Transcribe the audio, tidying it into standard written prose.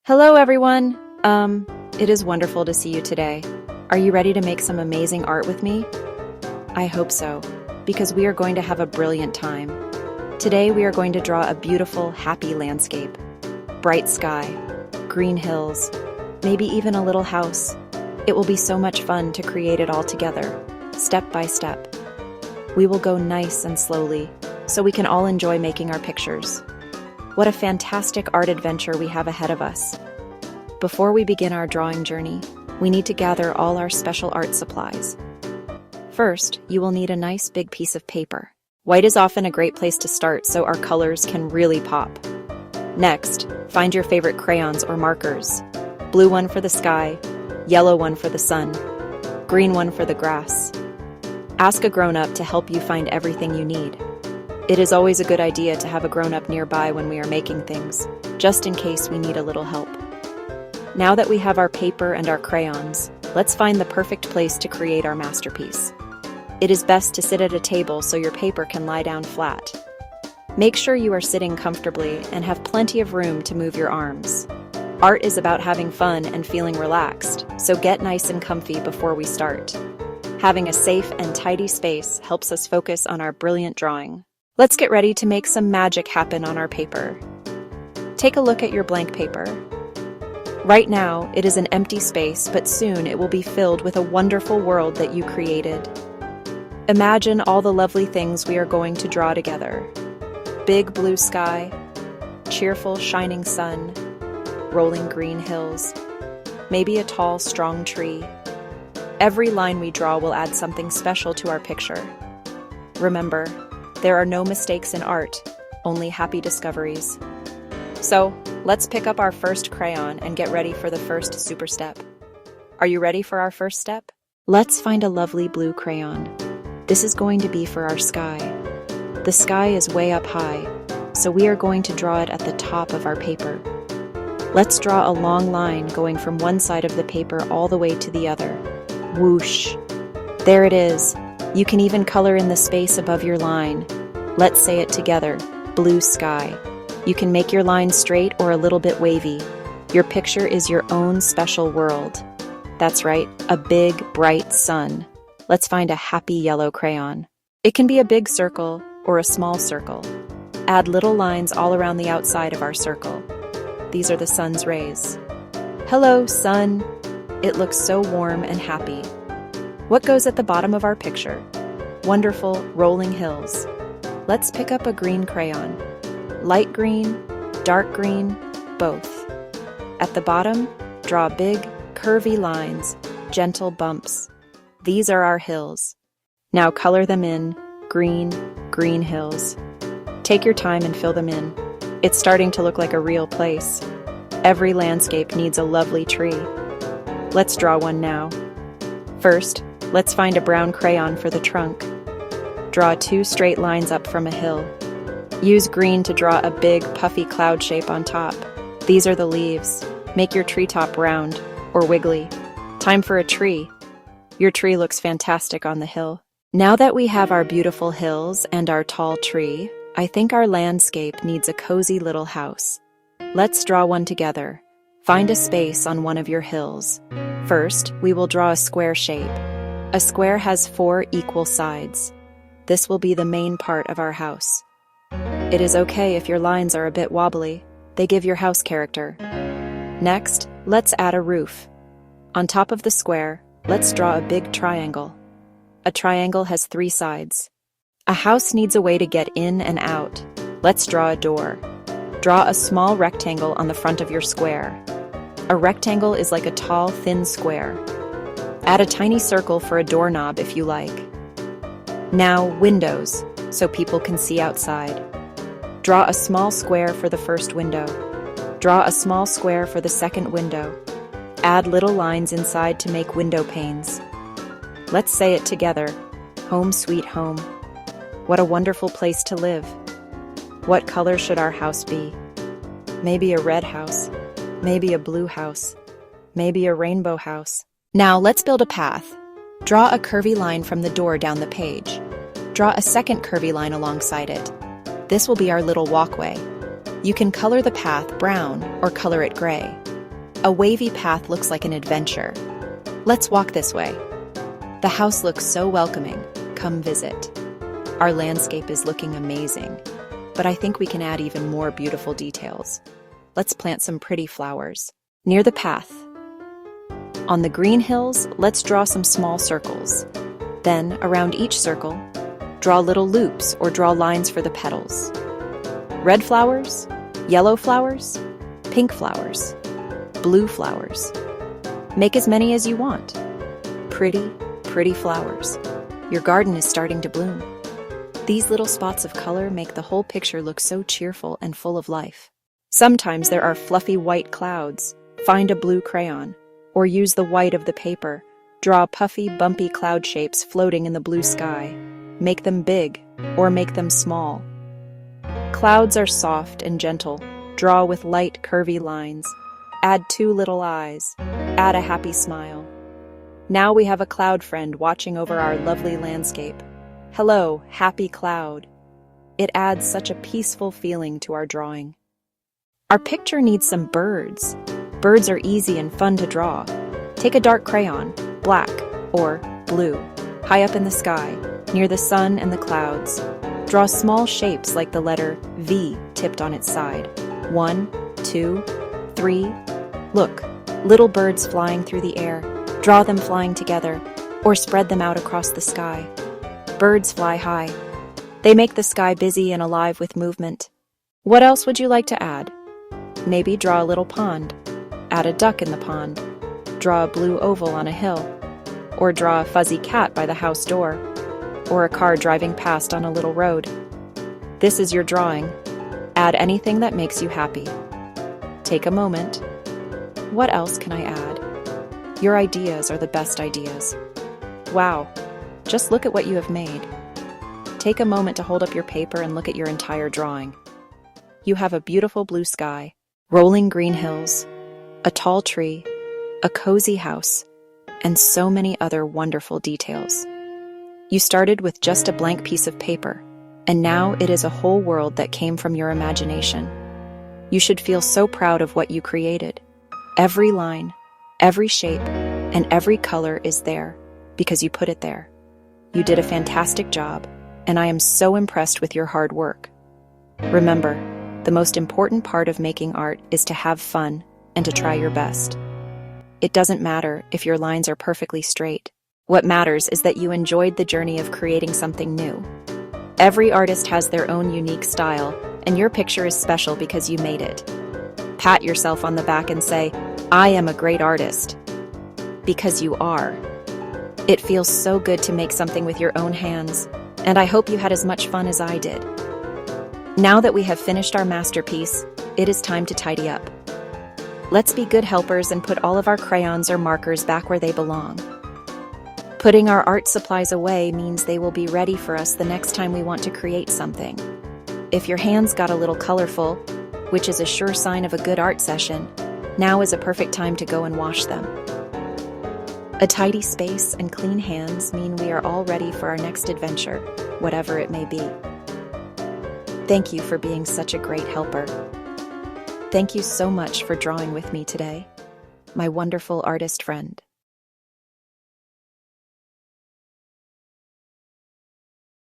Hello, everyone. It is wonderful to see you today. Are you ready to make some amazing art with me? I hope so, because we are going to have a brilliant time. Today, we are going to draw a beautiful, happy landscape. Bright sky, green hills, maybe even a little house. It will be so much fun to create it all together, step by step. We will go nice and slowly, so we can all enjoy making our pictures. What a fantastic art adventure we have ahead of us. Before we begin our drawing journey, we need to gather all our special art supplies. First, you will need a nice big piece of paper. White is often a great place to start so our colors can really pop. Next, find your favorite crayons or markers. Blue one for the sky, yellow one for the sun, green one for the grass. Ask a grown-up to help you find everything you need. It is always a good idea to have a grown-up nearby when we are making things, just in case we need a little help. Now that we have our paper and our crayons, let's find the perfect place to create our masterpiece. It is best to sit at a table so your paper can lie down flat. Make sure you are sitting comfortably and have plenty of room to move your arms. Art is about having fun and feeling relaxed, so get nice and comfy before we start. Having a safe and tidy space helps us focus on our brilliant drawing. Let's get ready to make some magic happen on our paper. Take a look at your blank paper. Right now, it is an empty space, but soon it will be filled with a wonderful world that you created. Imagine all the lovely things we are going to draw together. Big blue sky, cheerful shining sun, rolling green hills, maybe a tall, strong tree. Every line we draw will add something special to our picture. Remember, there are no mistakes in art, only happy discoveries. So, let's pick up our first crayon and get ready for the first super step. Are you ready for our first step? Let's find a lovely blue crayon. This is going to be for our sky. The sky is way up high, so we are going to draw it at the top of our paper. Let's draw a long line going from one side of the paper all the way to the other. Whoosh! There it is. You can even color in the space above your line. Let's say it together, blue sky. You can make your line straight or a little bit wavy. Your picture is your own special world. That's right, a big, bright sun. Let's find a happy yellow crayon. It can be a big circle or a small circle. Add little lines all around the outside of our circle. These are the sun's rays. Hello, sun. It looks so warm and happy. What goes at the bottom of our picture? Wonderful rolling hills. Let's pick up a green crayon. Light green, dark green, both. At the bottom, draw big, curvy lines, gentle bumps. These are our hills. Now color them in, green, green hills. Take your time and fill them in. It's starting to look like a real place. Every landscape needs a lovely tree. Let's draw one now. First, let's find a brown crayon for the trunk. Draw two straight lines up from a hill. Use green to draw a big, puffy cloud shape on top. These are the leaves. Make your treetop round, or wiggly. Time for a tree. Your tree looks fantastic on the hill. Now that we have our beautiful hills and our tall tree, I think our landscape needs a cozy little house. Let's draw one together. Find a space on one of your hills. First, we will draw a square shape. A square has 4 equal sides. This will be the main part of our house. It is okay if your lines are a bit wobbly. They give your house character. Next, let's add a roof. On top of the square, let's draw a big triangle. A triangle has 3 sides. A house needs a way to get in and out. Let's draw a door. Draw a small rectangle on the front of your square. A rectangle is like a tall, thin square. Add a tiny circle for a doorknob if you like. Now, windows, so people can see outside. Draw a small square for the first window. Draw a small square for the second window. Add little lines inside to make window panes. Let's say it together. Home sweet home. What a wonderful place to live. What color should our house be? Maybe a red house. Maybe a blue house. Maybe a rainbow house. Now let's build a path. Draw a curvy line from the door down the page. Draw a second curvy line alongside it. This will be our little walkway. You can color the path brown or color it gray. A wavy path looks like an adventure. Let's walk this way. The house looks so welcoming. Come visit. Our landscape is looking amazing, but I think we can add even more beautiful details. Let's plant some pretty flowers near the path. On the green hills, let's draw some small circles. Then, around each circle, draw little loops or draw lines for the petals. Red flowers, yellow flowers, pink flowers, blue flowers. Make as many as you want. Pretty, pretty flowers. Your garden is starting to bloom. These little spots of color make the whole picture look so cheerful and full of life. Sometimes there are fluffy white clouds. Find a blue crayon, or use the white of the paper. Draw puffy, bumpy cloud shapes floating in the blue sky. Make them big, or make them small. Clouds are soft and gentle. Draw with light, curvy lines. Add 2 little eyes. Add a happy smile. Now we have a cloud friend watching over our lovely landscape. Hello, happy cloud. It adds such a peaceful feeling to our drawing. Our picture needs some birds. Birds are easy and fun to draw. Take a dark crayon, black or blue, high up in the sky, near the sun and the clouds. Draw small shapes like the letter V tipped on its side. 1, 2, 3. Look, little birds flying through the air. Draw them flying together, or spread them out across the sky. Birds fly high. They make the sky busy and alive with movement. What else would you like to add? Maybe draw a little pond. Add a duck in the pond. Draw a blue oval on a hill. Or draw a fuzzy cat by the house door. Or a car driving past on a little road. This is your drawing. Add anything that makes you happy. Take a moment. What else can I add? Your ideas are the best ideas. Wow, just look at what you have made. Take a moment to hold up your paper and look at your entire drawing. You have a beautiful blue sky, rolling green hills, a tall tree, a cozy house, and so many other wonderful details. You started with just a blank piece of paper, and now it is a whole world that came from your imagination. You should feel so proud of what you created. Every line, every shape, and every color is there because you put it there. You did a fantastic job, and I am so impressed with your hard work. Remember, the most important part of making art is to have fun and to try your best. It doesn't matter if your lines are perfectly straight. What matters is that you enjoyed the journey of creating something new. Every artist has their own unique style, and your picture is special because you made it. Pat yourself on the back and say, I am a great artist. Because you are. It feels so good to make something with your own hands, and I hope you had as much fun as I did. Now that we have finished our masterpiece, it is time to tidy up. Let's be good helpers and put all of our crayons or markers back where they belong. Putting our art supplies away means they will be ready for us the next time we want to create something. If your hands got a little colorful, which is a sure sign of a good art session, now is a perfect time to go and wash them. A tidy space and clean hands mean we are all ready for our next adventure, whatever it may be. Thank you for being such a great helper. Thank you so much for drawing with me today, my wonderful artist friend.